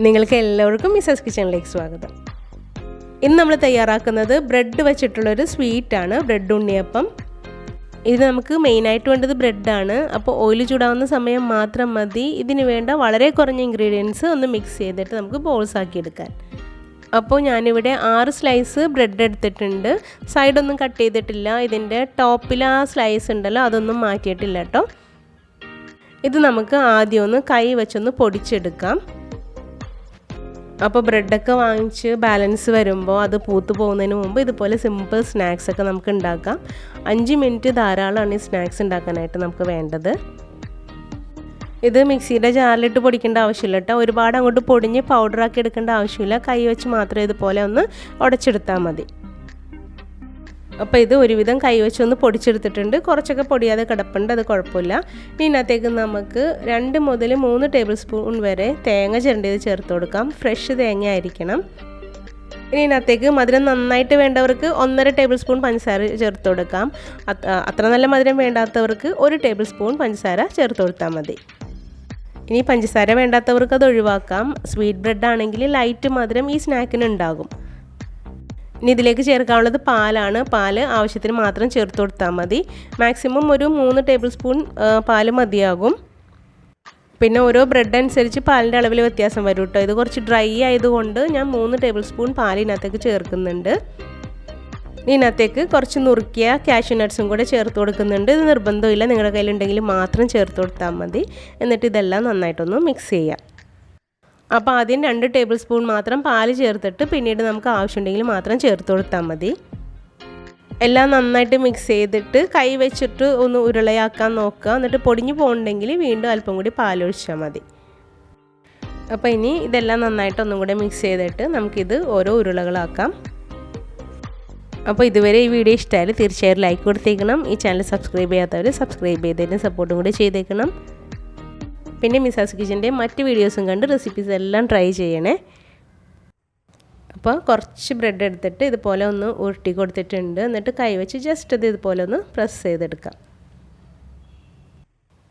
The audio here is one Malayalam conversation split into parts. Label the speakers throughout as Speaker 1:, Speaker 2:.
Speaker 1: നിങ്ങൾക്ക് എല്ലാവർക്കും മിസാസ് കിച്ചണിലേക്ക് സ്വാഗതം. ഇന്ന് നമ്മൾ തയ്യാറാക്കുന്നത് ബ്രെഡ് വെച്ചിട്ടുള്ളൊരു സ്വീറ്റാണ്, ബ്രെഡ് ഉണ്ണിയപ്പം. ഇത് നമുക്ക് മെയിനായിട്ട് വേണ്ടത് ബ്രെഡാണ്. അപ്പോൾ ഓയിൽ ചൂടാവുന്ന സമയം മാത്രം മതി. ഇതിന് വേണ്ട വളരെ കുറഞ്ഞ ഇൻഗ്രീഡിയൻസ് ഒന്ന് മിക്സ് ചെയ്തിട്ട് നമുക്ക് ബോൾസ് ആക്കി എടുക്കാൻ. അപ്പോൾ ഞാനിവിടെ 6 സ്ലൈസ് ബ്രെഡ് എടുത്തിട്ടുണ്ട്. സൈഡൊന്നും കട്ട് ചെയ്തിട്ടില്ല. ഇതിൻ്റെ ടോപ്പിൽ ആ സ്ലൈസ് ഉണ്ടല്ലോ അതൊന്നും മാറ്റിയിട്ടില്ല കേട്ടോ. ഇത് നമുക്ക് ആദ്യം ഒന്ന് കൈ വെച്ചൊന്ന് പൊടിച്ചെടുക്കാം. അപ്പോൾ ബ്രെഡൊക്കെ വാങ്ങിച്ച് ബാലൻസ് വരുമ്പോൾ അത് പൂത്ത് പോകുന്നതിന് മുമ്പ് ഇതുപോലെ സിമ്പിൾ സ്നാക്സൊക്കെ നമുക്ക് ഉണ്ടാക്കാം. 5 മിനിറ്റ് ധാരാളമാണ് ഈ സ്നാക്സ് ഉണ്ടാക്കാനായിട്ട് നമുക്ക് വേണ്ടത്. ഇത് മിക്സിയുടെ ജാറിലിട്ട് പൊടിക്കേണ്ട ആവശ്യമില്ല കേട്ടോ. ഒരുപാട് അങ്ങോട്ട് പൊടിഞ്ഞ് പൗഡറാക്കി എടുക്കേണ്ട ആവശ്യമില്ല. കൈ വെച്ച് മാത്രം ഇതുപോലെ ഒന്ന് ഉടച്ചെടുത്താൽ മതി. അപ്പോൾ ഇത് ഒരുവിധം കൈ വെച്ചൊന്ന് പൊടിച്ചെടുത്തിട്ടുണ്ട്. കുറച്ചൊക്കെ പൊടിയാതെ കിടപ്പുണ്ട്, അത് കുഴപ്പമില്ല. ഇനി ഇതിനകത്തേക്ക് നമുക്ക് 2 മുതൽ 3 ടേബിൾ സ്പൂൺ വരെ തേങ്ങ ചിരണ്ടിയത് ചേർത്ത് കൊടുക്കാം. ഫ്രഷ് തേങ്ങ ആയിരിക്കണം. ഇനി ഇതിനകത്തേക്ക് മധുരം നന്നായിട്ട് വേണ്ടവർക്ക് 1.5 ടേബിൾ സ്പൂൺ പഞ്ചസാര ചേർത്ത് കൊടുക്കാം. അത്ര നല്ല മധുരം വേണ്ടാത്തവർക്ക് 1 ടേബിൾ സ്പൂൺ പഞ്ചസാര ചേർത്ത് കൊടുത്താൽ മതി. ഇനി പഞ്ചസാര വേണ്ടാത്തവർക്ക് അത് ഒഴിവാക്കാം. സ്വീറ്റ് ബ്രെഡ് ആണെങ്കിൽ ലൈറ്റ് മധുരം ഈ സ്നാക്കിന് ഉണ്ടാകും. ഇനി ഇതിലേക്ക് ചേർക്കാനുള്ളത് പാലാണ്. പാല് ആവശ്യത്തിന് മാത്രം ചേർത്ത് കൊടുത്താൽ മതി. മാക്സിമം ഒരു 3 ടേബിൾ സ്പൂൺ പാല് മതിയാകും. പിന്നെ ഓരോ ബ്രെഡ് അനുസരിച്ച് പാലിൻ്റെ അളവിൽ വ്യത്യാസം വരും കേട്ടോ. ഇത് കുറച്ച് ഡ്രൈ ആയതുകൊണ്ട് ഞാൻ 3 ടേബിൾ സ്പൂൺ പാൽ ഇതിനകത്തേക്ക് ചേർക്കുന്നുണ്ട്. ഇതിനകത്തേക്ക് കുറച്ച് നുറുക്കിയ കാഷ്യൂ നട്ട്സും കൂടെ ചേർത്ത് കൊടുക്കുന്നുണ്ട്. ഇത് നിർബന്ധമില്ല, നിങ്ങളുടെ കയ്യിലുണ്ടെങ്കിൽ മാത്രം ചേർത്ത് കൊടുത്താൽ മതി. എന്നിട്ട് ഇതെല്ലാം നന്നായിട്ടൊന്ന് മിക്സ് ചെയ്യാം. അപ്പോൾ ആദ്യം 2 ടേബിൾ സ്പൂൺ മാത്രം പാല് ചേർത്തിട്ട് പിന്നീട് നമുക്ക് ആവശ്യമുണ്ടെങ്കിൽ മാത്രം ചേർത്ത് കൊടുത്താൽ മതി. എല്ലാം നന്നായിട്ട് മിക്സ് ചെയ്തിട്ട് കൈ വെച്ചിട്ട് ഒന്ന് ഉരുളയാക്കാൻ നോക്കുക. എന്നിട്ട് പൊടിഞ്ഞു പോകുന്നുണ്ടെങ്കിൽ വീണ്ടും അല്പം കൂടി പാലൊഴിച്ചാൽ മതി. അപ്പോൾ ഇനി ഇതെല്ലാം നന്നായിട്ട് ഒന്നും കൂടെ മിക്സ് ചെയ്തിട്ട് നമുക്കിത് ഓരോ ഉരുളകളാക്കാം. അപ്പോൾ ഇതുവരെ ഈ വീഡിയോ ഇഷ്ടമായാലും തീർച്ചയായും ലൈക്ക് കൊടുത്തേക്കണം. ഈ ചാനൽ സബ്സ്ക്രൈബ് ചെയ്യാത്തവർ സബ്സ്ക്രൈബ് ചെയ്തതിന് സപ്പോർട്ടും കൂടി ചെയ്തേക്കണം. പിന്നെ മിസാസ് കിച്ചൻ്റെ മറ്റ് വീഡിയോസും കണ്ട് റെസിപ്പീസ് എല്ലാം ട്രൈ ചെയ്യണേ. അപ്പോൾ കുറച്ച് ബ്രെഡ് എടുത്തിട്ട് ഇതുപോലെ ഒന്ന് ഉരുട്ടി കൊടുത്തിട്ടുണ്ട്. എന്നിട്ട് കൈവച്ച് ജസ്റ്റ് അത് ഇതുപോലെ ഒന്ന് പ്രസ് ചെയ്തെടുക്കാം.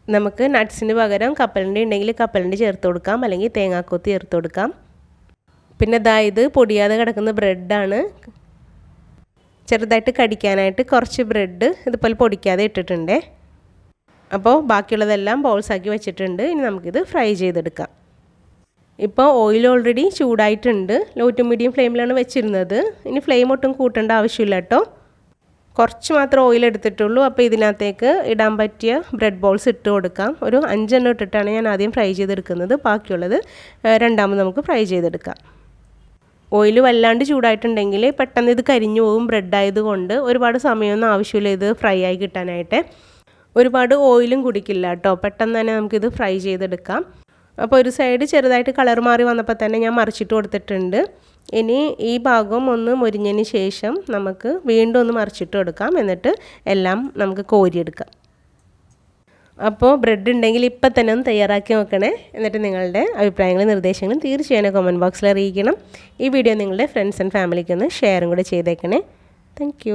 Speaker 1: നമുക്ക് നട്ട്സിന് പകരം കപ്പലണ്ടി ഉണ്ടെങ്കിൽ കപ്പലണ്ടി ചേർത്ത് കൊടുക്കാം, അല്ലെങ്കിൽ തേങ്ങാക്കൊത്ത് ചേർത്ത് കൊടുക്കാം. പിന്നെ ഇത് പൊടിയാതെ കിടക്കുന്ന ബ്രെഡാണ്. ചെറുതായിട്ട് കടിക്കാനായിട്ട് കുറച്ച് ബ്രെഡ് ഇതുപോലെ പൊടിക്കാതെ ഇട്ടിട്ടുണ്ടേ. അപ്പോൾ ബാക്കിയുള്ളതെല്ലാം ബോൾസാക്കി വെച്ചിട്ടുണ്ട്. ഇനി നമുക്കിത് ഫ്രൈ ചെയ്തെടുക്കാം. ഇപ്പോൾ ഓയിൽ ഓൾറെഡി ചൂടായിട്ടുണ്ട്. ലോ ടു മീഡിയം ഫ്ലെയിമിലാണ് വെച്ചിരുന്നത്. ഇനി ഫ്ലെയിം ഒട്ടും കൂട്ടേണ്ട ആവശ്യമില്ല കേട്ടോ. കുറച്ച് മാത്രം ഓയിൽ എടുത്തിട്ടുള്ളൂ. അപ്പോൾ ഇതിനകത്തേക്ക് ഇടാൻ പറ്റിയ ബ്രെഡ് ബോൾസ് ഇട്ട് കൊടുക്കാം. ഒരു 5 എണ്ണം ഇട്ടിട്ടാണ് ഞാൻ ആദ്യം ഫ്രൈ ചെയ്തെടുക്കുന്നത്. ബാക്കിയുള്ളത് രണ്ടാമത് നമുക്ക് ഫ്രൈ ചെയ്തെടുക്കാം. ഓയിൽ വല്ലാണ്ട് ചൂടായിട്ടുണ്ടെങ്കിൽ പെട്ടെന്ന് ഇത് കരിഞ്ഞു പോകും. ബ്രെഡ് ആയതുകൊണ്ട് ഒരുപാട് സമയമൊന്നും ആവശ്യമില്ല ഇത് ഫ്രൈ ആയി കിട്ടാനായിട്ട്. ഒരുപാട് ഓയിലും കുടിക്കില്ല കേട്ടോ. പെട്ടെന്ന് തന്നെ നമുക്കിത് ഫ്രൈ ചെയ്തെടുക്കാം. അപ്പോൾ ഒരു സൈഡ് ചെറുതായിട്ട് കളർ മാറി വന്നപ്പോൾ തന്നെ ഞാൻ മറിച്ചിട്ട് കൊടുത്തിട്ടുണ്ട്. ഇനി ഈ ഭാഗം ഒന്ന് മൊരിഞ്ഞതിന് ശേഷം നമുക്ക് വീണ്ടും ഒന്ന് മറിച്ചിട്ട് കൊടുക്കാം. എന്നിട്ട് എല്ലാം നമുക്ക് കോരിയെടുക്കാം. അപ്പോൾ ബ്രെഡ് ഉണ്ടെങ്കിൽ ഇപ്പം തന്നെ ഒന്ന് തയ്യാറാക്കി നോക്കണേ. എന്നിട്ട് നിങ്ങളുടെ അഭിപ്രായങ്ങളും നിർദ്ദേശങ്ങളും തീർച്ചയായും കമൻറ്റ് ബോക്സിൽ അറിയിക്കണം. ഈ വീഡിയോ നിങ്ങളുടെ ഫ്രണ്ട്സ് ആൻഡ് ഫാമിലിക്ക് ഒന്ന് ഷെയറും കൂടെ ചെയ്തേക്കണേ. താങ്ക്